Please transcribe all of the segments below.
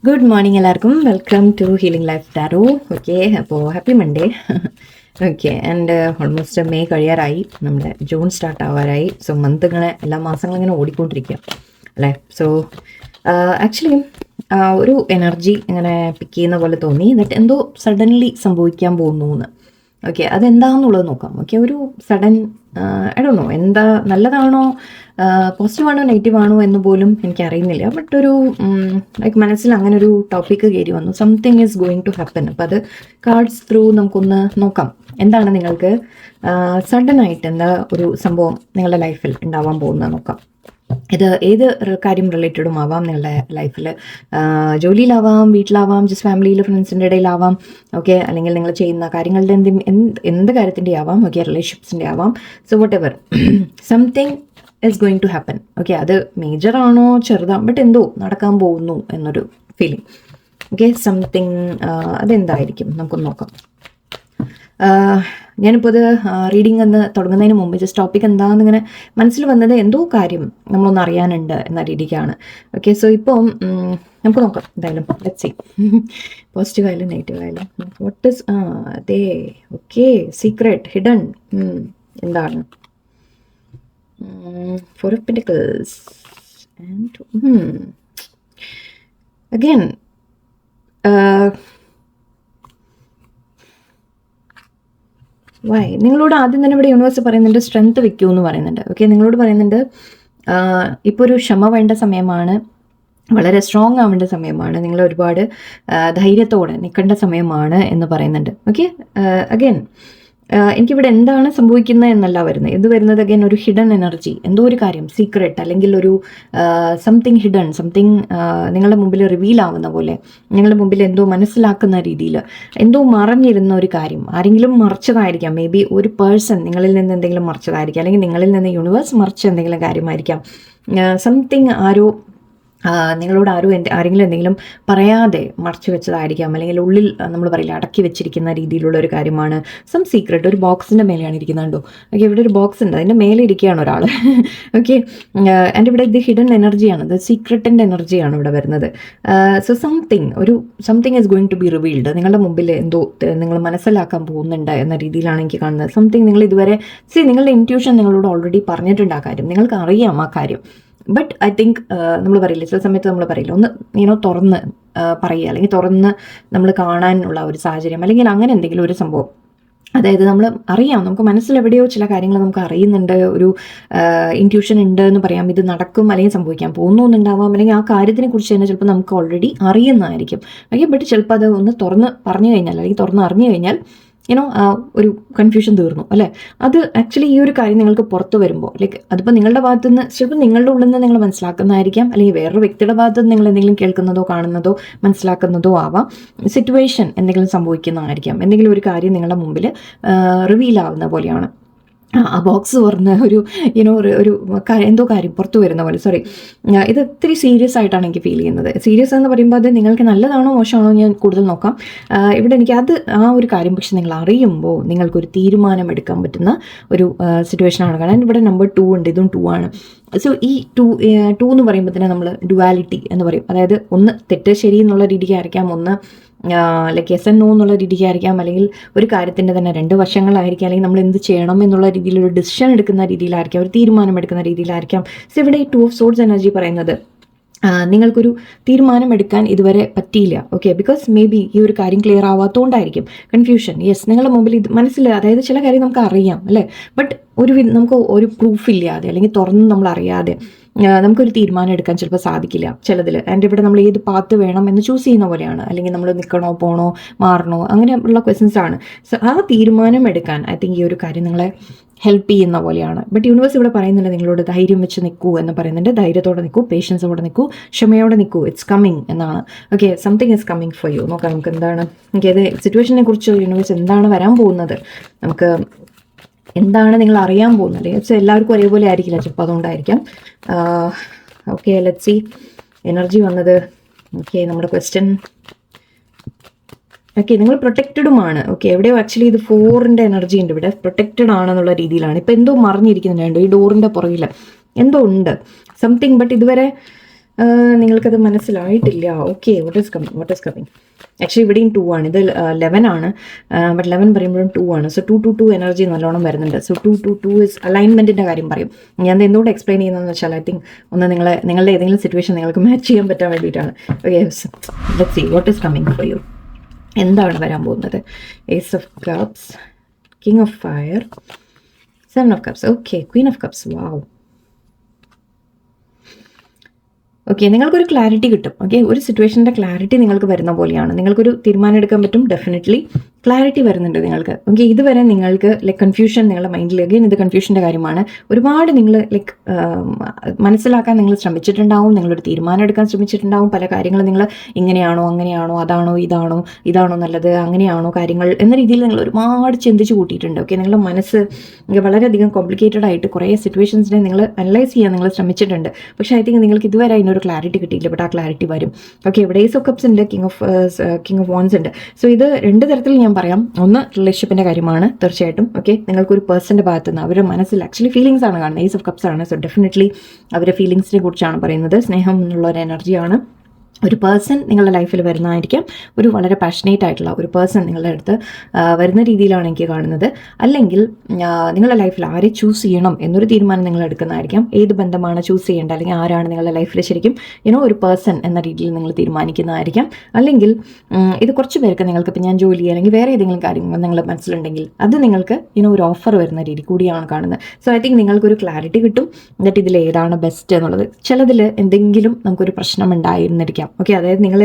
Good morning എല്ലാവർക്കും. Welcome to healing life tarot. Okay, അപ്പോൾ happy Monday. Okay, and almost May കഴിയാറായി, നമ്മുടെ June start ആവാറായി. So month ഇങ്ങനെ എല്ലാ മാസങ്ങളും ഇങ്ങനെ ഓടിക്കൊണ്ടിരിക്കുക അല്ലേ. സോ ആക്ച്വലി ഒരു എനർജി ഇങ്ങനെ പിക്ക് ചെയ്യുന്ന പോലെ തോന്നി, എന്നിട്ട് എന്തോ സഡൻലി സംഭവിക്കാൻ പോകുന്നു എന്ന്. ഓക്കെ, അതെന്താണെന്നുള്ളത് നോക്കാം. ഓക്കെ, ഒരു സഡൻ ഐ ഡോണ്ട് നോ, എന്താ, നല്ലതാണോ പോസിറ്റീവാണോ നെഗറ്റീവാണോ എന്ന് പോലും എനിക്കറിയുന്നില്ല. ബട്ട് ഒരു ലൈക്ക് മനസ്സിൽ അങ്ങനെ ഒരു ടോപ്പിക്ക് കയറി വന്നു, something is going to happen. അപ്പം അത് കാർഡ്സ് ത്രൂ നമുക്കൊന്ന് നോക്കാം. എന്താണ് നിങ്ങൾക്ക് സഡനായിട്ട് എന്താ ഒരു സംഭവം നിങ്ങളുടെ ലൈഫിൽ ഉണ്ടാവാൻ പോകുന്നത് നോക്കാം. ഇത് ഏത് കാര്യം റിലേറ്റഡും ആവാം. നിങ്ങളുടെ ലൈഫിൽ ജോലിയിലാവാം, വീട്ടിലാവാം, ജസ്റ്റ് ഫാമിലിയിൽ ഫ്രണ്ട്സിൻ്റെ ഇടയിലാവാം. ഓക്കെ, അല്ലെങ്കിൽ നിങ്ങൾ ചെയ്യുന്ന കാര്യങ്ങളുടെ എന്ത് കാര്യത്തിൻ്റെ ആവാം. ഓക്കെ, റിലേഷൻഷിപ്സിൻ്റെ ആവാം. So whatever something is going to happen. Okay, അത് മേജറാണോ ചെറുതാണോ, ബട്ട് എന്തോ നടക്കാൻ പോകുന്നു എന്നൊരു ഫീലിംഗ്. ഓക്കെ, സംതിങ് അതെന്തായിരിക്കും നമുക്കൊന്ന് നോക്കാം. ഞാനിപ്പോൾ ഇത് റീഡിംഗ് എന്ന് തുടങ്ങുന്നതിന് മുമ്പ് ജസ്റ്റ് ടോപ്പിക് എന്താണെന്ന് ഇങ്ങനെ മനസ്സിൽ വന്നത്, എന്തോ കാര്യം നമ്മളൊന്ന് അറിയാനുണ്ട് എന്ന രീതിക്കാണ്. ഓക്കെ, സോ ഇപ്പം നമുക്ക് നോക്കാം. എന്തായാലും ലെറ്റ്സ് സീ, പോസിറ്റീവ് ആയാലും നെഗറ്റീവ് ആയാലും വാട്ട് ഇസ് അതെ. ഓക്കെ, സീക്രട്ട്, ഹിഡൻ, എന്താണ്? Four of Pentacles and again why നിങ്ങളോട് ആദ്യം തന്നെ ഇവിടെ യൂണിവേഴ്സ് പറയുന്നുണ്ട് സ്ട്രെങ്ത് വെക്കൂ എന്ന് പറയുന്നുണ്ട്. ഓക്കെ, നിങ്ങളോട് പറയുന്നുണ്ട് ഇപ്പോൾ ഒരു ക്ഷമ വേണ്ട സമയമാണ്, വളരെ സ്ട്രോങ് ആവേണ്ട സമയമാണ്, നിങ്ങൾ ഒരുപാട് ധൈര്യത്തോടെ നിൽക്കേണ്ട സമയമാണ് എന്ന് പറയുന്നുണ്ട്. ഓക്കെ, അഗൈൻ എനിക്കിവിടെ എന്താണ് സംഭവിക്കുന്നത് എന്നല്ല വരുന്നത്. ഇത് വരുന്നത് അഗൈൻ ഒരു ഹിഡൻ എനർജി, എന്തോ ഒരു കാര്യം, സീക്രട്ട്, അല്ലെങ്കിൽ ഒരു സംതിങ് ഹിഡൻ, സംതിങ് നിങ്ങളുടെ മുമ്പിൽ റിവീൽ ആവുന്ന പോലെ, നിങ്ങളുടെ മുമ്പിൽ എന്തോ മനസ്സിലാക്കുന്ന രീതിയിൽ എന്തോ മറഞ്ഞിരുന്ന ഒരു കാര്യം, ആരെങ്കിലും മറച്ചതായിരിക്കാം. മേ ബി ഒരു പേഴ്സൺ നിങ്ങളിൽ നിന്ന് എന്തെങ്കിലും മറച്ചതായിരിക്കാം, അല്ലെങ്കിൽ നിങ്ങളിൽ നിന്ന് യൂണിവേഴ്സ് മറിച്ച എന്തെങ്കിലും കാര്യമായിരിക്കാം. സംതിങ് നിങ്ങളോട് ആരെങ്കിലും എന്തെങ്കിലും പറയാതെ മറച്ചു വെച്ചതായിരിക്കാം, അല്ലെങ്കിൽ ഉള്ളിൽ നമ്മൾ പറയില്ല അടക്കി വെച്ചിരിക്കുന്ന രീതിയിലുള്ള ഒരു കാര്യമാണ്. സം സീക്രട്ട് ഒരു ബോക്സിൻ്റെ മേലെയാണ് ഇരിക്കുന്നുണ്ടോ. ഓക്കെ, ഇവിടെ ഒരു ബോക്സ് ഉണ്ട്, അതിൻ്റെ മേലെ ഇരിക്കുകയാണ് ഒരാൾ. ഓക്കെ, ആൻഡ് ഇവിടെ ഇത് ഹിഡൻ എനർജിയാണ്, ഇത് സീക്രട്ടിൻ്റെ എനർജിയാണ് ഇവിടെ വരുന്നത്. So something is going to be revealed. നിങ്ങളുടെ മുമ്പിൽ എന്തോ നിങ്ങൾ മനസ്സിലാക്കാൻ പോകുന്നുണ്ട് എന്ന രീതിയിലാണ് എനിക്ക് കാണുന്നത്. സംതിങ് നിങ്ങൾ ഇതുവരെ നിങ്ങളുടെ ഇൻറ്റ്യൂഷൻ നിങ്ങളോട് ഓൾറെഡി പറഞ്ഞിട്ടുണ്ട് ആ കാര്യം, നിങ്ങൾക്ക് അറിയാം ആ കാര്യം. ബട്ട് ഐ തിങ്ക് നമ്മൾ പറയില്ല, ചില സമയത്ത് നമ്മൾ പറയില്ല, ഒന്ന് തുറന്ന് പറയുക, അല്ലെങ്കിൽ തുറന്ന് നമ്മൾ കാണാനുള്ള ഒരു സാഹചര്യം, അല്ലെങ്കിൽ അങ്ങനെ എന്തെങ്കിലും ഒരു സംഭവം. അതായത് നമ്മൾ അറിയാം, നമുക്ക് മനസ്സിലെവിടെയോ ചില കാര്യങ്ങൾ നമുക്ക് അറിയുന്നുണ്ട്, ഒരു ഇൻറ്റ്യൂഷൻ ഉണ്ട് എന്ന് പറയാം, ഇത് നടക്കും അല്ലെങ്കിൽ സംഭവിക്കാൻ പോകുന്നു എന്നുണ്ടാവാം, അല്ലെങ്കിൽ ആ കാര്യത്തിനെ കുറിച്ച് തന്നെ ചിലപ്പോൾ നമുക്ക് ഓൾറെഡി അറിയുന്നതായിരിക്കും. ഓക്കെ, ബട്ട് ചിലപ്പോൾ അത് ഒന്ന് തുറന്ന് പറഞ്ഞു കഴിഞ്ഞാൽ, അല്ലെങ്കിൽ തുറന്ന് അറിഞ്ഞു കഴിഞ്ഞാൽ ഒരു കൺഫ്യൂഷൻ തീർന്നു അല്ലേ. അത് ആക്ച്വലി ഈ ഒരു കാര്യം നിങ്ങൾക്ക് പുറത്ത് വരുമ്പോൾ, ലൈക്ക് അതിപ്പോൾ നിങ്ങളുടെ ഭാഗത്തു നിന്ന് ചിലപ്പോൾ നിങ്ങളുടെ ഉള്ളിൽ നിന്ന് നിങ്ങൾ മനസ്സിലാക്കുന്നതായിരിക്കാം, അല്ലെങ്കിൽ വേറൊരു വ്യക്തിയുടെ ഭാഗത്ത് നിന്ന് നിങ്ങൾ എന്തെങ്കിലും കേൾക്കുന്നതോ കാണുന്നതോ മനസ്സിലാക്കുന്നതോ ആവാം. സിറ്റുവേഷൻ എന്തെങ്കിലും സംഭവിക്കുന്നതായിരിക്കാം, എന്തെങ്കിലും ഒരു കാര്യം നിങ്ങളുടെ മുമ്പിൽ റിവീൽ ആവുന്ന പോലെയാണ്. ആ ബോക്സ് തുറന്ന് ഒരു ഒരു എന്തോ കാര്യം പുറത്തു വരുന്ന പോലെ. സോറി, ഇത് ഒത്തിരി സീരിയസ് ആയിട്ടാണ് എനിക്ക് ഫീൽ ചെയ്യുന്നത്. സീരിയസ് എന്ന് പറയുമ്പോൾ അത് നിങ്ങൾക്ക് നല്ലതാണോ മോശമാണോ ഞാൻ കൂടുതൽ നോക്കാം. ഇവിടെ എനിക്ക് ആ ഒരു കാര്യം പക്ഷെ നിങ്ങൾ അറിയുമ്പോൾ നിങ്ങൾക്കൊരു തീരുമാനം എടുക്കാൻ പറ്റുന്ന ഒരു സിറ്റുവേഷനാണ് കാണാൻ. ഇവിടെ നമ്പർ 2 ഉണ്ട്, ഇതും 2 ആണ്. സോ ഈ 2 എന്ന് പറയുമ്പോൾ തന്നെ നമ്മൾ ഡുവാലിറ്റി എന്ന് പറയും. അതായത് ഒന്ന് തെറ്റ് ശരി എന്നുള്ള രീതിക്കായിരിക്കാം, ഒന്ന് ലൈക്ക് യെസ് ആൻഡ് നോ എന്നുള്ള രീതിക്കായിരിക്കാം, അല്ലെങ്കിൽ ഒരു കാര്യത്തിൻ്റെ തന്നെ 2 വശങ്ങളായിരിക്കാം, അല്ലെങ്കിൽ നമ്മൾ എന്ത് ചെയ്യണം എന്നുള്ള രീതിയിലൊരു ഡിസിഷൻ എടുക്കുന്ന രീതിയിലായിരിക്കാം, ഒരു തീരുമാനം എടുക്കുന്ന രീതിയിലായിരിക്കാം. സോ ഇവിടെ ഈ 2 of Swords എനർജി പറയുന്നത് നിങ്ങൾക്കൊരു തീരുമാനം എടുക്കാൻ ഇതുവരെ പറ്റിയില്ല. ഓക്കെ, ബിക്കോസ് മേ ബി ഈ ഒരു കാര്യം ക്ലിയർ ആവാത്തതുകൊണ്ടായിരിക്കും കൺഫ്യൂഷൻ. യെസ്, നിങ്ങളുടെ മുമ്പിൽ ഇത് മനസ്സിൽ, അതായത് ചില കാര്യം നമുക്ക് അറിയാം അല്ലേ, ബട്ട് നമുക്ക് ഒരു പ്രൂഫ് ഇല്ലാതെ, അല്ലെങ്കിൽ തുറന്ന് നമ്മൾ അറിയാതെ നമുക്കൊരു തീരുമാനം എടുക്കാൻ ചിലപ്പോൾ സാധിക്കില്ല ചിലതിൽ. ആൻഡ് ഇവിടെ നമ്മൾ ഏത് പാത്ത് വേണം എന്ന് ചൂസ് ചെയ്യുന്ന പോലെയാണ്, അല്ലെങ്കിൽ നമ്മൾ നിൽക്കണോ പോകണോ മാറണോ അങ്ങനെയുള്ള ക്വസ്റ്റ്യൻസ് ആണ്. സോ ആ തീരുമാനം എടുക്കാൻ ഐ തിങ്ക് ഈ ഒരു കാര്യം നിങ്ങളെ ഹെൽപ്പ് ചെയ്യുന്ന പോലെയാണ്. ബട്ട് യൂണിവേഴ്സ് ഇവിടെ പറയുന്നുണ്ട് നിങ്ങളോട് ധൈര്യം വെച്ച് നിൽക്കൂ എന്ന് പറയുന്നുണ്ട്. ധൈര്യത്തോടെ നിൽക്കൂ, പേഷ്യൻസോടെ നിൽക്കൂ, ക്ഷമയോടെ നിൽക്കൂ. ഇറ്റ്സ് കമ്മിങ് എന്നാണ്. Okay, something is coming for U. നോക്കാം നമുക്ക് എന്താണ്. ഓക്കെ, അത് സിറ്റുവേഷനെ കുറിച്ച് യൂണിവേഴ്സ് എന്താണ് വരാൻ പോകുന്നത്, നമുക്ക് എന്താണ് നിങ്ങൾ അറിയാൻ പോകുന്നത്. പക്ഷേ എല്ലാവർക്കും ഒരേപോലെ ആയിരിക്കില്ല, ചിലപ്പോൾ അതുകൊണ്ടായിരിക്കാം. ഓക്കെ, ലെറ്റ്സ് സീ എനർജി വന്നത്. ഓക്കെ, നമ്മുടെ ക്വസ്റ്റ്യൻ. ഓക്കെ, നിങ്ങൾ പ്രൊട്ടക്റ്റഡുമാണ്. ഓക്കെ, എവിടെയോ ആക്ച്വലി ഇത് 4ന്റെ എനർജി ഉണ്ട് ഇവിടെ. പ്രൊട്ടക്റ്റഡ് ആണെന്നുള്ള രീതിയിലാണ്. ഇപ്പം എന്തോ മറിഞ്ഞിരിക്കുന്നുണ്ട് ഈ ഡോറിൻ്റെ പുറകിൽ. എന്തോ ഉണ്ട് സംതിങ്, ബട്ട് ഇതുവരെ നിങ്ങൾക്കത് മനസ്സിലായിട്ടില്ല. Okay, what is coming. Actually ഇവിടെയും 2 ആണ്, ഇത് 11 ആണ്, ബട്ട് 11 പറയുമ്പോഴും 2 ആണ്. സോ 2 എനർജി നല്ലോണം വരുന്നുണ്ട്. സോ 2 ഇസ് അലൈൻമെൻറ്റിൻ്റെ കാര്യം പറയും. ഞാൻ എന്തുകൊണ്ട് എക്സ്പ്ലെയിൻ ചെയ്യുന്നതെന്ന് വെച്ചാൽ ഐ തിങ്ക് ഒന്ന് നിങ്ങളുടെ ഏതെങ്കിലും സിറ്റുവേഷൻ നിങ്ങൾക്ക് മാച്ച് ചെയ്യാൻ പറ്റാൻ വേണ്ടിയിട്ടാണ്. Okay, let's see what is coming for you. എന്താണ് വരാൻ പോകുന്നത്? Ace of cups, king of fire, 7 of cups, okay, queen of cups. Wow. Okay, നിങ്ങൾക്കൊരു ക്ലാരിറ്റി കിട്ടും. ഓക്കെ, ഒരു സിറ്റുവേഷൻ്റെ ക്ലാരിറ്റി നിങ്ങൾക്ക് വരുന്ന പോലെയാണ്. നിങ്ങൾക്കൊരു തീരുമാനം എടുക്കാൻ പറ്റും. ഡെഫിനറ്റ്ലി ക്ലാരിറ്റി വരുന്നുണ്ട് നിങ്ങൾക്ക്. ഓക്കെ, ഇതുവരെ നിങ്ങൾക്ക് ലൈക്ക് കൺഫ്യൂഷൻ നിങ്ങളുടെ മൈൻഡിൽ, അഗെയിൻ ഇത് കൺഫ്യൂഷൻ്റെ കാര്യമാണ്. ഒരുപാട് നിങ്ങൾ ലൈക്ക് മനസ്സിലാക്കാൻ നിങ്ങൾ ശ്രമിച്ചിട്ടുണ്ടാവും, നിങ്ങളൊരു തീരുമാനം എടുക്കാൻ ശ്രമിച്ചിട്ടുണ്ടാവും. പല കാര്യങ്ങളും നിങ്ങൾ ഇങ്ങനെയാണോ അങ്ങനെയാണോ ഇതാണോ നല്ലത്, അങ്ങനെയാണോ കാര്യങ്ങൾ എന്ന രീതിയിൽ നിങ്ങൾ ഒരുപാട് ചിന്തിച്ച് കൂട്ടിയിട്ടുണ്ട്. ഓക്കെ, നിങ്ങളുടെ മനസ്സ് വളരെയധികം കോംപ്ലിക്കേറ്റഡ് ആയിട്ട് കുറേ സിറ്റുവേഷൻസിനെ നിങ്ങൾ അനലൈസ് ചെയ്യാൻ നിങ്ങൾ ശ്രമിച്ചിട്ടുണ്ട്. പക്ഷേ ഐ തിങ്ക് നിങ്ങൾക്ക് ഇതുവരെ അതിനൊരു ക്ലാരിറ്റി കിട്ടിയില്ല. ബട്ട് ആ ക്ലാരിറ്റി വരും. ഓക്കെ, ഇവിടെ ഏസ് ഓഫ് കപ്സ് ഉണ്ട്, കിങ് ഓഫ് വാൻസ് ഉണ്ട്. സോ ഇത് 2 തരത്തിൽ ഞാൻ പറയാം. ഒന്ന് റിലേഷൻഷിപ്പിൻ്റെ കാര്യമാണ് തീർച്ചയായിട്ടും. ഓക്കെ, നിങ്ങൾക്കൊരു പേഴ്സൻ്റെ ഭാഗത്ത് നിന്ന് അവരുടെ മനസ്സിൽ ആക്ച്വലി ഫീലിംഗ്സ് ആണ് കാണുന്നത്. ഏസ് ഓഫ് കപ്സ് ആണ്. സോ ഡെഫിനറ്റ്ലി അവരുടെ ഫീലിംഗ്സിനെ കുറിച്ചാണ് പറയുന്നത്. സ്നേഹം എന്നുള്ള ഒരു എനർജിയാണ്. ഒരു പേഴ്സൺ നിങ്ങളുടെ ലൈഫിൽ വരുന്നതായിരിക്കാം. ഒരു വളരെ പാഷനേറ്റ് ആയിട്ടുള്ള ഒരു പേഴ്സൺ നിങ്ങളുടെ അടുത്ത് വരുന്ന രീതിയിലാണ് എനിക്ക് കാണുന്നത്. അല്ലെങ്കിൽ നിങ്ങളുടെ ലൈഫിൽ ആരെ ചൂസ് ചെയ്യണം എന്നൊരു തീരുമാനം നിങ്ങൾ എടുക്കുന്നതായിരിക്കാം. ഏത് ബന്ധമാണ് ചൂസ് ചെയ്യേണ്ടത്, അല്ലെങ്കിൽ ആരാണ് നിങ്ങളുടെ ലൈഫിൽ ശരിക്കും ഒരു പേഴ്സൺ എന്ന രീതിയിൽ നിങ്ങൾ തീരുമാനിക്കുന്നതായിരിക്കാം. അല്ലെങ്കിൽ ഇത് കുറച്ച് പേർക്ക് നിങ്ങൾക്ക് ഇപ്പം ഞാൻ ജോലി അല്ലെങ്കിൽ വേറെ ഏതെങ്കിലും കാര്യങ്ങൾ നിങ്ങളുടെ മനസ്സിലുണ്ടെങ്കിൽ അത് നിങ്ങൾക്ക് ഒരു ഓഫർ വരുന്ന രീതി കൂടിയാണ് കാണുന്നത്. സോ ഐ തിങ്ക് നിങ്ങൾക്കൊരു ക്ലാരിറ്റി കിട്ടും എന്നിട്ട് ഇതിൽ ഏതാണ് ബെസ്റ്റ് എന്നുള്ളത്. ചിലതിൽ എന്തെങ്കിലും നമുക്കൊരു പ്രശ്നം ഉണ്ടായിരുന്നിരിക്കാം. ഓക്കെ, അതായത് നിങ്ങൾ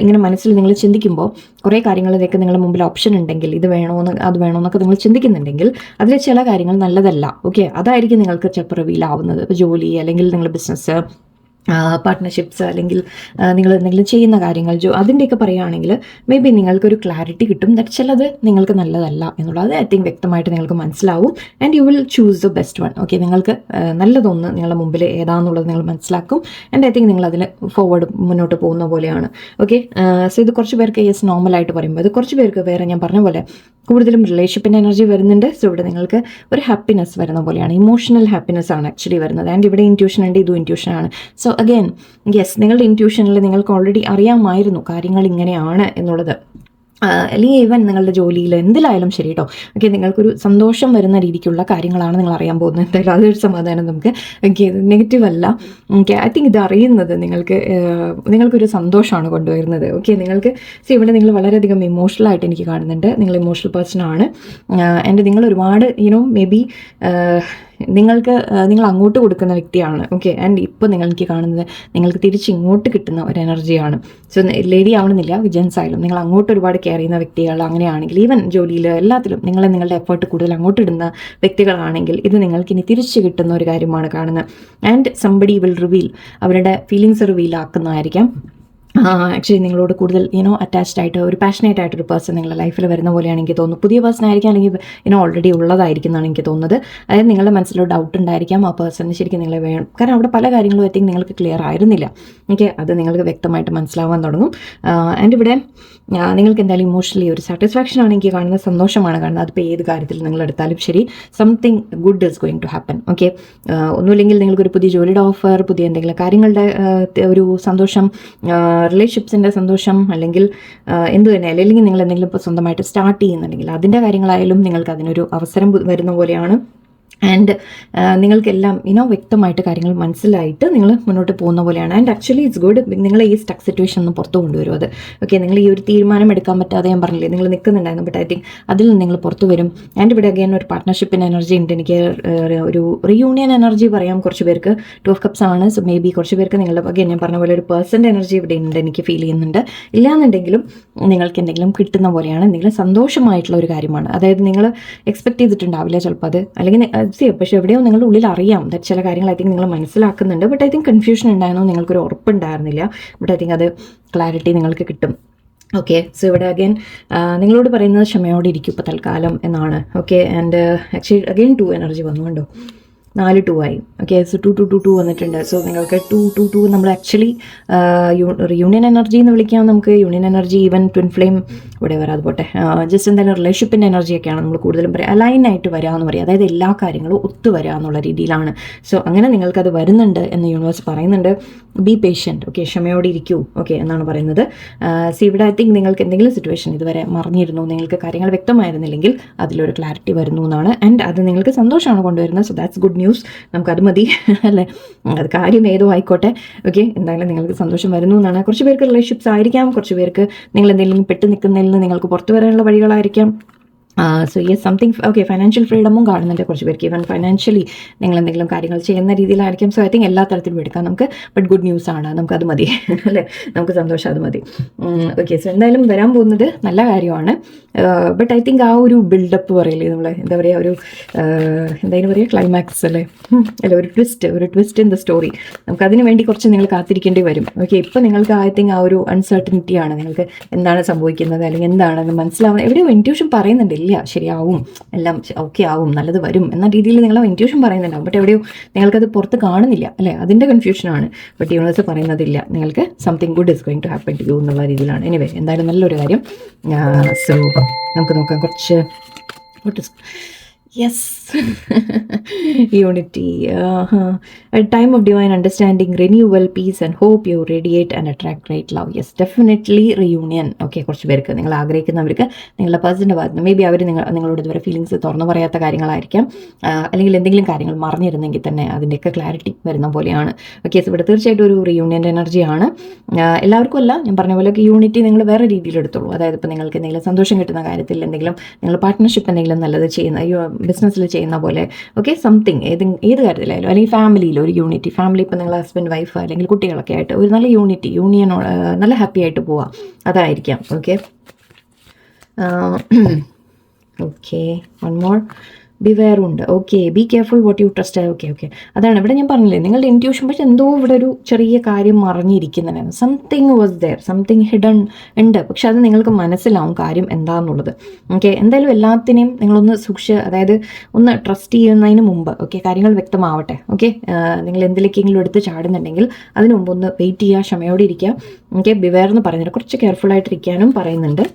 ഇങ്ങനെ മനസ്സിൽ നിങ്ങൾ ചിന്തിക്കുമ്പോൾ കുറേ കാര്യങ്ങളിലേക്ക് നിങ്ങളുടെ മുമ്പിൽ ഓപ്ഷൻ ഉണ്ടെങ്കിൽ ഇത് വേണമെന്ന് അത് വേണമെന്നൊക്കെ നിങ്ങൾ ചിന്തിക്കുന്നുണ്ടെങ്കിൽ അതിൽ ചില കാര്യങ്ങൾ നല്ലതല്ല. ഓക്കെ, അതായിരിക്കും നിങ്ങൾക്ക് ചിലപ്പോൾ റിവീൽ ആവുന്നത്. ഇപ്പോൾ ജോലി അല്ലെങ്കിൽ നിങ്ങളുടെ ബിസിനസ്, പാർട്ട്ണർഷിപ്സ്, അല്ലെങ്കിൽ നിങ്ങൾ എന്തെങ്കിലും ചെയ്യുന്ന കാര്യങ്ങൾ അതിൻ്റെയൊക്കെ പറയുകയാണെങ്കിൽ മേ ബി നിങ്ങൾക്കൊരു ക്ലാരിറ്റി കിട്ടും. ദറ്റ് ചിലത് നിങ്ങൾക്ക് നല്ലതല്ല എന്നുള്ളത് ഐ തിങ്ക് വ്യക്തമായിട്ട് നിങ്ങൾക്ക് മനസ്സിലാവും. And you will choose the best one. Okay, നിങ്ങൾക്ക് നല്ലതൊന്ന് നിങ്ങളുടെ മുമ്പിൽ ഏതാണെന്നുള്ളത് നിങ്ങൾ മനസ്സിലാക്കും. ആൻഡ് ഐ തിങ്ക് നിങ്ങൾ അതിൽ മുന്നോട്ട് പോകുന്ന പോലെയാണ്. ഓക്കെ, സോ ഇത് കുറച്ച് പേർക്ക് യെസ് നോർമലായിട്ട് പറയുമ്പോൾ ഇത് കുറച്ച് പേർക്ക് വേറെ ഞാൻ പറഞ്ഞ പോലെ കൂടുതലും റിലേഷൻഷിപ്പിൻ്റെ എനർജി വരുന്നുണ്ട്. സോ ഇവിടെ നിങ്ങൾക്ക് ഒരു ഹാപ്പിനെസ് വരുന്ന പോലെയാണ്. ഇമോഷണൽ ഹാപ്പിനെസ് ആണ് ആക്ച്വലി വരുന്നത്. ആൻഡ് ഇവിടെ ഇൻറ്റ്യൂഷൻ ഉണ്ട്, ഇതും ഇൻറ്റ്യൂഷൻ ആണ്. സോ അഗെയിൻ യെസ്, നിങ്ങളുടെ ഇൻറ്റ്യൂഷനിൽ നിങ്ങൾക്ക് ഓൾറെഡി അറിയാമായിരുന്നു കാര്യങ്ങൾ ഇങ്ങനെയാണ് എന്നുള്ളത്. അല്ലെങ്കിൽ ഈവൻ നിങ്ങളുടെ ജോലിയിൽ എന്തിലായാലും ശരി കേട്ടോ. ഓക്കെ, നിങ്ങൾക്കൊരു സന്തോഷം വരുന്ന രീതിക്കുള്ള കാര്യങ്ങളാണ് നിങ്ങൾ അറിയാൻ പോകുന്നത്. എന്തായാലും അതൊരു സമാധാനം നമുക്ക്. ഓക്കെ, നെഗറ്റീവ് അല്ല. ഓക്കെ, ഐ തിങ്ക് ഇത് അറിയുന്നത് നിങ്ങൾക്കൊരു സന്തോഷമാണ് കൊണ്ടുവരുന്നത്. ഓക്കെ, നിങ്ങൾക്ക് ഇവിടെ നിങ്ങൾ വളരെയധികം ഇമോഷണലായിട്ട് എനിക്ക് കാണുന്നുണ്ട്. നിങ്ങൾ ഇമോഷണൽ പേഴ്സൺ ആണ്. ആൻഡ് നിങ്ങൾ ഒരുപാട് മേ ബി നിങ്ങൾ അങ്ങോട്ട് കൊടുക്കുന്ന വ്യക്തിയാണ്. ഓക്കെ, ആൻഡ് ഇപ്പോൾ നിങ്ങൾക്ക് കാണുന്നത് നിങ്ങൾക്ക് തിരിച്ച് ഇങ്ങോട്ട് കിട്ടുന്ന ഒരു എനർജിയാണ്. സോ ലേഡി ആവണമെന്നില്ല, ജെൻസ് ആയാലും നിങ്ങൾ അങ്ങോട്ട് ഒരുപാട് കെയർ ചെയ്യുന്ന വ്യക്തികൾ അങ്ങനെയാണെങ്കിൽ, ഈവൻ ജോലിയിൽ എല്ലാത്തിലും നിങ്ങളുടെ എഫേർട്ട് കൂടുതൽ അങ്ങോട്ട് ഇടുന്ന വ്യക്തികളാണെങ്കിൽ ഇത് നിങ്ങൾക്ക് ഇനി തിരിച്ച് കിട്ടുന്ന ഒരു കാര്യമാണ് കാണുന്നത്. ആൻഡ് സംബഡി വിൽ റിവീൽ, അവരുടെ ഫീലിങ്സ് റിവീൽ ആക്കുന്നതായിരിക്കാം. ആക്ച്വലി നിങ്ങളോട് കൂടുതൽ അറ്റാച്ച്ഡ് ആയിട്ട് ഒരു പാഷനേറ്റ് ആയിട്ടൊരു പേഴ്സൺ നിങ്ങളുടെ ലൈഫിൽ വരുന്ന പോലെയാണ് എനിക്ക് തോന്നുന്നു. പുതിയ പേഴ്സൺ ആയിരിക്കാം, അല്ലെങ്കിൽ ഓൾറെഡി ഉള്ളതായിരിക്കും എന്നാണ് എനിക്ക് തോന്നുന്നത്. അതായത് നിങ്ങളുടെ മനസ്സിലൊരു ഡൗട്ട് ഉണ്ടായിരിക്കാം ആ പേഴ്സണിന് ശരിക്കും നിങ്ങളെ വേണം. കാരണം അവിടെ പല കാര്യങ്ങളും ഐ തിങ്ക് നിങ്ങൾക്ക് ക്ലിയർ ആയിരുന്നില്ല. ഓക്കെ, അത് നിങ്ങൾക്ക് വ്യക്തമായിട്ട് മനസ്സിലാവാൻ തുടങ്ങും. ആൻഡ് ഇവിടെ നിങ്ങൾക്ക് എന്തായാലും ഇമോഷണലി ഒരു സാറ്റിസ്ഫാക്ഷൻ ആണ് എനിക്ക് കാണുന്നത്, സന്തോഷമാണ് കാണുന്നത്. അതിപ്പോൾ ഏത് കാര്യത്തിൽ നിങ്ങൾ എടുത്താലും ശരി, something good is going to happen. Okay, ഒന്നുമില്ലെങ്കിൽ നിങ്ങൾക്കൊരു പുതിയ ജോലിയുടെ ഓഫർ, പുതിയ എന്തെങ്കിലും കാര്യങ്ങളുടെ ഒരു സന്തോഷം, റിലേഷൻഷിപ്സിൻ്റെ സന്തോഷം, അല്ലെങ്കിൽ എന്ത് തന്നെ, അല്ലെങ്കിൽ നിങ്ങൾ എന്തെങ്കിലും ഇപ്പോൾ സ്വന്തമായിട്ട് സ്റ്റാർട്ട് ചെയ്യുന്നുണ്ടെങ്കിൽ അതിൻ്റെ കാര്യങ്ങളായാലും നിങ്ങൾക്ക് അതിനൊരു അവസരം വരുന്ന പോലെയാണ്. ആൻഡ് നിങ്ങൾക്കെല്ലാം വ്യക്തമായിട്ട് കാര്യങ്ങൾ മനസ്സിലായിട്ട് നിങ്ങൾ മുന്നോട്ട് പോകുന്ന പോലെയാണ്. And actually it's good. നിങ്ങൾ ഈ സ്റ്റക്ക് സിറ്റുവേഷൻ ഒന്ന് പുറത്തു കൊണ്ടുവരും. അത് ഓക്കെ, നിങ്ങൾ ഈ ഒരു തീരുമാനം എടുക്കാൻ പറ്റാതെ ഞാൻ പറഞ്ഞില്ലേ, നിങ്ങൾ നിൽക്കുന്നുണ്ടായിരുന്നു. ബട്ട് ഐ തിങ്ക് അതിൽ നിന്ന് നിങ്ങൾ പുറത്തു വരും. ആൻഡ് ഇവിടെ അഗൈൻ ഒരു പാർട്ട്ണർഷിപ്പിൻ്റെ എനർജി ഉണ്ട്. എനിക്ക് ഒരു റീയൂണിയൻ എനർജി പറയാം. കുറച്ച് പേർക്ക് 2 of Cups ആണ്. സോ മേ ബി കുറച്ച് പേർക്ക് നിങ്ങൾ അഗൈൻ ഞാൻ പറഞ്ഞ പോലെ ഒരു പേഴ്സൻ്റെ എനർജി ഇവിടെ ഉണ്ട്, എനിക്ക് ഫീൽ ചെയ്യുന്നുണ്ട്. ഇല്ലാന്നുണ്ടെങ്കിലും നിങ്ങൾക്ക് എന്തെങ്കിലും കിട്ടുന്ന പോലെയാണ്. എന്തെങ്കിലും സന്തോഷമായിട്ടുള്ള ഒരു കാര്യമാണ്. അതായത് നിങ്ങൾ എക്സ്പെക്ട് ചെയ്തിട്ടുണ്ടാവില്ല ചിലപ്പോൾ അത്, അല്ലെങ്കിൽ പക്ഷേ എവിടെയോ നിങ്ങളുടെ ഉള്ളിൽ അറിയാം ചില കാര്യങ്ങൾ ഐ തിങ്ക് നിങ്ങൾ മനസ്സിലാക്കുന്നുണ്ട്. ബട്ട് ഐ തിങ്ക് കൺഫ്യൂഷൻ ഉണ്ടായിരുന്നു, നിങ്ങൾക്കൊരു ഉറപ്പുണ്ടായിരുന്നില്ല. ബട്ട് ഐ തിങ്ക് അത് ക്ലാരിറ്റി നിങ്ങൾക്ക് കിട്ടും. ഓക്കെ, സോ ഇവിടെ അഗൈൻ നിങ്ങളോട് പറയുന്നത് ക്ഷമയോടെ ഇരിക്കും ഇപ്പോൾ തൽക്കാലം എന്നാണ്. Okay, and actually again 2 energy വന്നുകൊണ്ടോ. 4 2 ആയി. ഓക്കെ, സോ 2 2 2 2 വന്നിട്ടുണ്ട്. സോ നിങ്ങൾക്ക് 2 2 2 നമ്മൾ ആക്ച്വലി യൂണിയൻ എനർജി എന്ന് വിളിക്കാം. നമുക്ക് union energy, even twin flame ഇവിടെ വരാതെ പോട്ടെ, ജസ്റ്റ് എന്തായാലും റിലേഷൻഷിപ്പിൻ്റെ എനർജിയൊക്കെയാണ് നമ്മൾ കൂടുതലും പറയുക. അലൈൻ ആയിട്ട് വരിക എന്ന് പറയുക, അതായത് എല്ലാ കാര്യങ്ങളും ഒത്തു വരിക എന്നുള്ള രീതിയിലാണ്. സോ അങ്ങനെ നിങ്ങൾക്കത് വരുന്നുണ്ട് എന്ന് യൂണിവേഴ്സ് പറയുന്നുണ്ട്. ബി പേഷ്യൻറ്റ്, ഓക്കെ, ക്ഷമയോടെ ഇരിക്കൂ, ഓക്കെ എന്നാണ് പറയുന്നത്. സി ഇവിടെ ഐ തിങ്ക് നിങ്ങൾക്ക് എന്തെങ്കിലും സിറ്റുവേഷൻ ഇതുവരെ മറിഞ്ഞിരുന്നു, നിങ്ങൾക്ക് കാര്യങ്ങൾ വ്യക്തമായിരുന്നില്ലെങ്കിൽ അതിലൊരു ക്ലാരിറ്റി വരുന്നു എന്നാണ്. ആൻഡ് അത് നിങ്ങൾക്ക് സന്തോഷമാണ് കൊണ്ടുവരുന്നത്. So that's good news. നമുക്കത് മതി അല്ലേ, അത് കാര്യം ഏതോ ആയിക്കോട്ടെ. ഓക്കെ, എന്തായാലും നിങ്ങൾക്ക് സന്തോഷം വരുന്നു എന്നാണ്. കുറച്ച് പേർക്ക് റിലേഷൻഷിപ്സ് ആയിരിക്കാം, കുറച്ച് പേർക്ക് നിങ്ങൾ എന്തെങ്കിലും പെട്ട് നിൽക്കുന്നതിൽ നിന്ന് നിങ്ങൾക്ക് പുറത്തു വരാനുള്ള വഴികളായിരിക്കാം. So yes, something okay. Financial ഫ്രീഡമും കാണുന്നുണ്ട് കുറച്ച് പേർക്ക്. ഈവൻ ഫൈനാൻഷ്യലി നിങ്ങൾ എന്തെങ്കിലും കാര്യങ്ങൾ ചെയ്യുന്ന രീതിയിലായിരിക്കും. സോ ഐ തിങ്ക് എല്ലാ തരത്തിലും എടുക്കാം നമുക്ക്. ബട്ട് ഗുഡ് ന്യൂസ് ആണ്, നമുക്കത് മതി അല്ലേ, നമുക്ക് സന്തോഷം അത് മതി. ഓക്കെ, സോ എന്തായാലും വരാൻ പോകുന്നത് നല്ല കാര്യമാണ്. ബട്ട് ഐ തിങ്ക് ആ ഒരു ബിൽഡപ്പ് പറയില്ലേ നമ്മൾ, എന്താ പറയുക, ഒരു എന്തായാലും പറയുക ക്ലൈമാക്സ് അല്ലേ, അല്ല ഒരു ട്വിസ്റ്റ് ഇൻ ദ സ്റ്റോറി, നമുക്കതിന് വേണ്ടി കുറച്ച് നിങ്ങൾ കാത്തിരിക്കേണ്ടി വരും. ഓക്കെ, ഇപ്പം നിങ്ങൾക്ക് ഐ തിങ്ക് ആ ഒരു അൺസർട്ടനിറ്റിയാണ്, നിങ്ങൾക്ക് എന്താണ് സംഭവിക്കുന്നത് അല്ലെങ്കിൽ എന്താണെന്ന് മനസ്സിലാവുന്നത്. എവിടെയോ ഇൻറ്റ്യൂഷൻ പറയുന്നുണ്ട്, ഇല്ല ശരിയാവും, എല്ലാം ഓക്കെ ആവും, നല്ലത് വരും എന്ന രീതിയിൽ നിങ്ങൾ ഇൻറ്റ്യൂഷൻ പറയുന്നുണ്ടാവും. ബട്ട് എവിടെയോ നിങ്ങൾക്കത് പുറത്ത് കാണുന്നില്ല അല്ലേ, അതിൻ്റെ കൺഫ്യൂഷനാണ്. ബട്ട് യൂണിവേഴ്സ് പറയുന്നതില്ല, നിങ്ങൾക്ക് something good is going to happen to you എന്നുള്ള രീതിയിലാണ്. എനിവേ, എന്തായാലും നല്ലൊരു കാര്യം. സോ നമുക്ക് നോക്കാം കുറച്ച്. Yes. Unity. A time of divine understanding, renewal, peace and hope. You radiate and attract great love. Yes, definitely reunion. Okay, കുറച്ച് പേർക്ക്, നിങ്ങൾ ആഗ്രഹിക്കുന്നവർക്ക് നിങ്ങളുടെ പേഴ്സൻ്റെ ഭാഗത്ത് മേ ബി അവർ നിങ്ങളോട് ഇതുവരെ ഫീലിങ്സ് തുറന്നു പറയാത്ത കാര്യങ്ങളായിരിക്കാം, അല്ലെങ്കിൽ എന്തെങ്കിലും കാര്യങ്ങൾ മറിഞ്ഞിരുന്നെങ്കിൽ തന്നെ അതിൻ്റെയൊക്കെ ക്ലാരിറ്റി വരുന്ന പോലെയാണ്. ഓക്കെ, സോ ഇവിടെ തീർച്ചയായിട്ടും ഒരു റിയൂണിയൻ്റെ എനർജിയാണ്. എല്ലാവർക്കും അല്ല, ഞാൻ പറഞ്ഞ പോലെ യൂണിറ്റി നിങ്ങൾ വേറെ രീതിയിൽ എടുത്തോളൂ. അതായത് ഇപ്പോൾ നിങ്ങൾക്ക് എന്തെങ്കിലും സന്തോഷം കിട്ടുന്ന കാര്യത്തിൽ, എന്തെങ്കിലും നിങ്ങൾ പാർട്ട്ണർഷിപ്പ് എന്തെങ്കിലും നല്ലത് ചെയ്യുന്ന, ബിസിനസ്സിൽ ചെയ്യുന്ന പോലെ, ഓക്കെ, സംതിങ് ഏത് കാര്യത്തിലായാലും, അല്ലെങ്കിൽ ഫാമിലിയിൽ ഒരു യൂണിറ്റി, ഫാമിലി ഇപ്പോൾ നിങ്ങൾ ഹസ്ബൻഡ് വൈഫ് അല്ലെങ്കിൽ കുട്ടികളൊക്കെ ആയിട്ട് ഒരു നല്ല യൂണിയൻ നല്ല ഹാപ്പി ആയിട്ട് പോവാം, അതായിരിക്കാം. Okay, okay, one more. Beware ഉണ്ട്. Okay, be careful what you trust. Okay, അതാണ് ഇവിടെ ഞാൻ പറഞ്ഞില്ലേ, നിങ്ങളുടെ ഇൻറ്റ്യൂഷൻ, പക്ഷെ എന്തോ ഇവിടെ ഒരു ചെറിയ കാര്യം മറിഞ്ഞിരിക്കുന്നതാണ്. Something was there, something hidden ഉണ്ട്, പക്ഷെ അത് നിങ്ങൾക്ക് മനസ്സിലാവും കാര്യം എന്താണെന്നുള്ളത്. ഓക്കെ, എന്തായാലും എല്ലാത്തിനെയും നിങ്ങളൊന്ന് അതായത് ഒന്ന് ട്രസ്റ്റ് ചെയ്യുന്നതിന് മുമ്പ്, ഓക്കെ, കാര്യങ്ങൾ വ്യക്തമാവട്ടെ. ഓക്കെ, നിങ്ങൾ എന്തിലേക്കെങ്കിലും എടുത്ത് ചാടുന്നുണ്ടെങ്കിൽ അതിന് മുമ്പ് ഒന്ന് വെയിറ്റ് ചെയ്യുക, ക്ഷമയോടെ ഇരിക്കുക. ഓക്കെ, ബിവെയർ എന്ന് പറയുന്നത് കുറച്ച് കെയർഫുൾ ആയിട്ടിരിക്കാനും പറയുന്നുണ്ട്.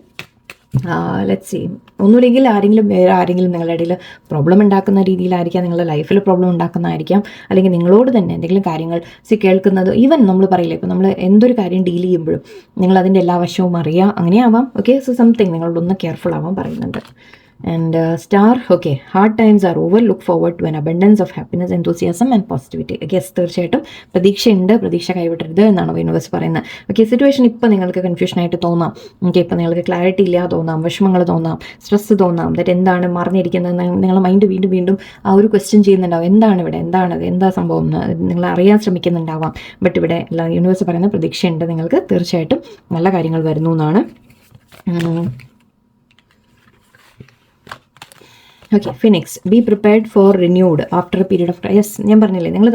ലെറ്റ്സ് സീ, ഒന്നുമില്ലെങ്കിൽ വേറെ ആരെങ്കിലും നിങ്ങളുടെ ഇടയിൽ പ്രോബ്ലം ഉണ്ടാക്കുന്ന രീതിയിലായിരിക്കാം, നിങ്ങളുടെ ലൈഫിൽ പ്രോബ്ലം ഉണ്ടാക്കുന്നതായിരിക്കാം, അല്ലെങ്കിൽ നിങ്ങളോട് തന്നെ എന്തെങ്കിലും കാര്യങ്ങൾ കേൾക്കുന്നത്. ഈവൻ നമ്മൾ പറയില്ലേ, ഇപ്പോൾ നമ്മൾ എന്തൊരു കാര്യം ഡീൽ ചെയ്യുമ്പോഴും നിങ്ങൾ അതിൻ്റെ എല്ലാ വശവും അറിയാം, അങ്ങനെയാവാം. ഓക്കെ, സോ സംതിങ് നിങ്ങളോടൊന്ന് കെയർഫുൾ ആവാൻ പറയുന്നുണ്ട്. And star, okay, hard times are over, look forward to an abundance of happiness, enthusiasm and positivity. Yes, തീർച്ചയായിട്ടും പ്രതീക്ഷയുണ്ട്, പ്രതീക്ഷ കൈവിടരുത് എന്നാണ് യൂണിവേഴ്സ് പറയുന്നത്. ഓക്കെ, സിറ്റുവേഷൻ ഇപ്പോൾ നിങ്ങൾക്ക് കൺഫ്യൂഷൻ ആയിട്ട് തോന്നാം. ഓക്കെ, ഇപ്പോൾ നിങ്ങൾക്ക് ക്ലാരിറ്റി ഇല്ലാതെ തോന്നാം, വിഷമങ്ങൾ തോന്നാം, സ്ട്രെസ് തോന്നാം, ദറ്റ് എന്താണ് മറിഞ്ഞിരിക്കുന്നത്, നിങ്ങളുടെ മൈൻഡ് വീണ്ടും ആ ഒരു ക്വസ്റ്റ്യൻ ചെയ്യുന്നുണ്ടാവും, എന്താണ് ഇവിടെ, എന്താണത്, എന്താ സംഭവം എന്ന് നിങ്ങൾ അറിയാൻ ശ്രമിക്കുന്നുണ്ടാവാം. ബട്ട് ഇവിടെ യൂണിവേഴ്സ് പറയുന്ന പ്രതീക്ഷയുണ്ട്, നിങ്ങൾക്ക് തീർച്ചയായിട്ടും നല്ല കാര്യങ്ങൾ വരുന്നു എന്നാണ്. Okay, phoenix, be prepared for renewed after A period of yes. ഞാൻ പറഞ്ഞില്ലേ, നിങ്ങൾ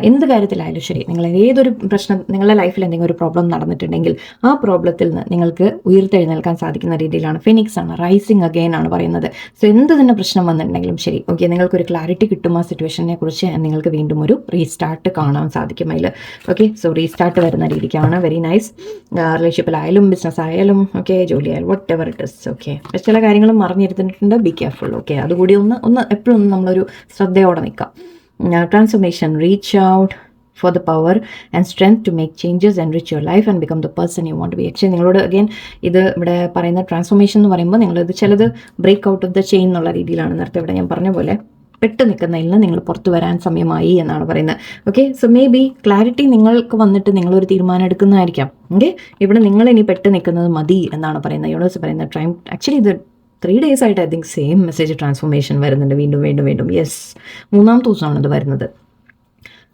എന്ത് കാര്യത്തിലായാലും ശരി, നിങ്ങൾ ഏതൊരു പ്രശ്നം, നിങ്ങളുടെ ലൈഫിൽ എന്തെങ്കിലും ഒരു പ്രോബ്ലം നടന്നിട്ടുണ്ടെങ്കിൽ ആ പ്രോബ്ലത്തിൽ നിന്ന് നിങ്ങൾക്ക് ഉയർത്തെഴുന്നേൽക്കാൻ സാധിക്കുന്ന രീതിയിലാണ്. ഫിനിക്സ് ആണ്, റൈസിങ് അഗെയിൻ ആണ് പറയുന്നത്. സോ എന്ത് തന്നെ പ്രശ്നം വന്നിട്ടുണ്ടെങ്കിലും ശരി, ഓക്കെ, നിങ്ങൾക്കൊരു ക്ലാരിറ്റി കിട്ടും ആ സിറ്റുവേഷനെ കുറിച്ച്, നിങ്ങൾക്ക് വീണ്ടും ഒരു റീസ്റ്റാർട്ട് കാണാൻ സാധിക്കും അതിൽ. ഓക്കെ, സോ റീസ്റ്റാർട്ട് വരുന്ന രീതിക്കാണ്. Very nice. റിലേഷൻഷിപ്പിലായാലും ബിസിനസ് ആയാലും, ഓക്കെ, ജോലി ആയാലും, whatever it is. Okay, ചില കാര്യങ്ങളും മറിഞ്ഞിരുന്നിട്ടുണ്ട്, ബി കെയർഫുൾ. ഓക്കെ, അതുകൂടി ഒന്ന് എപ്പോഴും നമ്മളൊരു ശ്രദ്ധയോടെ നിൽക്കാം. Transformation, reach out for the power and strength to make changes, enrich your life and become the person you want to be. Actually നിങ്ങളോട് again ഇത് ഇവിടെ പറയുന്ന ട്രാൻസ്ഫോർമേഷൻ എന്ന് പറയുമ്പോൾ നിങ്ങളിത് ചിലത് break out of the chain എന്നുള്ള രീതിയിലാണ്. നേരത്തെ ഇവിടെ ഞാൻ പറഞ്ഞ പോലെ പെട്ട് നിൽക്കുന്നതിൽ നിന്ന് നിങ്ങൾ പുറത്തു വരാൻ സമയമായി എന്നാണ് പറയുന്നത്. Okay, so may be clarity നിങ്ങൾക്ക് വന്നിട്ട് നിങ്ങളൊരു തീരുമാനം എടുക്കുന്നതായിരിക്കാം. ഓക്കെ, ഇവിടെ നിങ്ങൾ ഇനി പെട്ട് നിൽക്കുന്നത് മതി എന്നാണ് പറയുന്നത്. യൂണിവേഴ്സ് പറയുന്നത് ടൈം. ആക്ച്വലി ഇത് 3 days ആയിട്ട് I think same message transformation വരുന്നുണ്ട് വീണ്ടും. യെസ്, 3-ാമത്തെ ദിവസമാണ് ഇത് വരുന്നത്.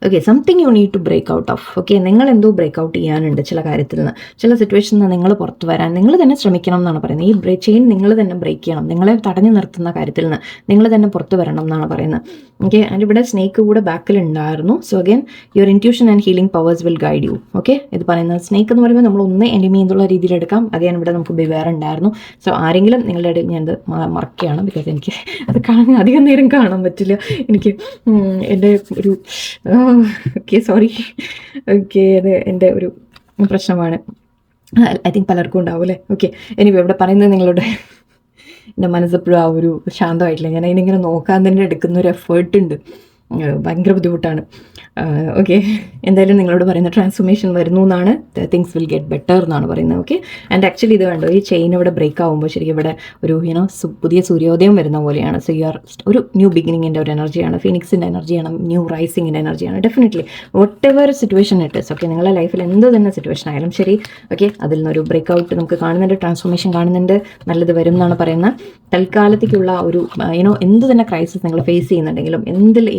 Okay, something you need to break out of. Okay, നിങ്ങൾ എന്തോ ബ്രേക്ക് ഔട്ട് ചെയ്യാനുണ്ട് ചില കാര്യത്തിൽ നിന്ന്, ചില സിറ്റുവേഷനിൽ നിന്ന് നിങ്ങൾ പുറത്ത് വരാൻ നിങ്ങൾ തന്നെ ശ്രമിക്കണം എന്നാണ് പറയുന്നത്. ഈ ചെയിൻ നിങ്ങൾ തന്നെ ബ്രേക്ക് ചെയ്യണം. നിങ്ങളെ തടഞ്ഞു നിർത്തുന്ന കാര്യത്തിൽ നിന്ന് നിങ്ങൾ തന്നെ പുറത്ത് വരണം എന്നാണ് പറയുന്നത്. ഓക്കെ, ആൻഡ് ഇവിടെ സ്നേക്ക് കൂടെ ബാക്കിൽ ഉണ്ടായിരുന്നു. So again your intuition and healing powers will guide you. Okay, ഇത് പറയുന്നത് സ്നേക്ക് എന്ന് പറയുമ്പോൾ നമ്മൾ ഒന്ന് എനിമി എന്നുള്ള രീതിയിൽ എടുക്കാം. അഗൈൻ ഇവിടെ നമുക്ക് ബിവെയർ ഉണ്ടായിരുന്നു. സോ ആരെങ്കിലും നിങ്ങളുടെ ഇടയിൽ ഞാനത് മറക്കുകയാണ്, ബിക്കോസ് എനിക്ക് അത് കാണാൻ അധികം നേരം കാണാൻ പറ്റില്ല. എനിക്ക് എൻ്റെ ഒരു ഓക്കെ സോറി, ഓക്കെ അത് എൻ്റെ ഒരു പ്രശ്നമാണ്. ഐ തിങ്ക് പലർക്കും ഉണ്ടാവും അല്ലേ. ഓക്കെ, എനിവേ ഇവിടെ പറയുന്നത് നിങ്ങളുടെ എൻ്റെ മനസ്സെപ്പോഴും ആ ഒരു ശാന്തമായിട്ടില്ല. ഞാൻ അതിനിങ്ങനെ നോക്കാൻ തന്നെ എടുക്കുന്ന ഒരു എഫേർട്ട് ഉണ്ട്, ഭയങ്കര ബുദ്ധിമുട്ടാണ്. ഓക്കെ, എന്തായാലും നിങ്ങളോട് പറയുന്ന ട്രാൻസ്ഫോർമേഷൻ വരുന്നു എന്നാണ്, തിങ്സ് വിൽ ഗെറ്റ് ബെറ്റർ എന്നാണ് പറയുന്നത്. ഓക്കെ, ആൻഡ് ആക്ച്വലി ഇത് കണ്ടോ, ഈ ചെയിൻ ഇവിടെ ബ്രേക്ക് ആകുമ്പോൾ ശരിക്കും ഇവിടെ ഒരു പുതിയ സൂര്യോദയം വരുന്ന പോലെയാണ്. സോ യു ആർ ഒരു ന്യൂ ബിഗിനിങ്ങിൻ്റെ ഒരു എനർജിയാണ്, ഫിനിക്സിൻ്റെ എനർജിയാണ്, ന്യൂ റൈസിങ്ങിൻ്റെ എനർജിയാണ്. Definitely what ever situation it is, okay, നിങ്ങളുടെ ലൈഫിൽ എന്ത് തന്നെ സിറ്റുവേഷൻ ആയാലും ശരി, ഓക്കെ, അതിൽ നിന്നൊരു ബ്രേക്ക് ഔട്ട് നമുക്ക് കാണുന്നുണ്ട്, ട്രാൻസ്ഫോർമേഷൻ കാണുന്നുണ്ട്, നല്ലത് വരും എന്നാണ് പറയുന്നത്. തൽക്കാലത്തേക്കുള്ള ഒരു എന്ത് തന്നെ ക്രൈസിസ് നിങ്ങൾ ഫേസ് ചെയ്യുന്നുണ്ടെങ്കിലും,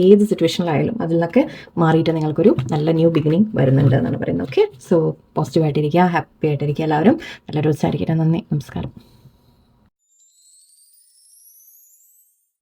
ഏത് സിറ്റുവേഷനിലായാലും അതിൽ നിന്നൊക്കെ മാറിയിട്ട് നിങ്ങൾക്കൊരു നല്ല ന്യൂ ബിഗിനിങ് വരുന്നുണ്ട് എന്നാണ് പറയുന്നത്. ഓക്കെ, സോ പോസിറ്റീവായിട്ടിരിക്കുക, ഹാപ്പി ആയിട്ടിരിക്കുക, എല്ലാവരും നല്ലൊരു ഉത്സാഹിക്കട്ടെ. നന്ദി, നമസ്കാരം.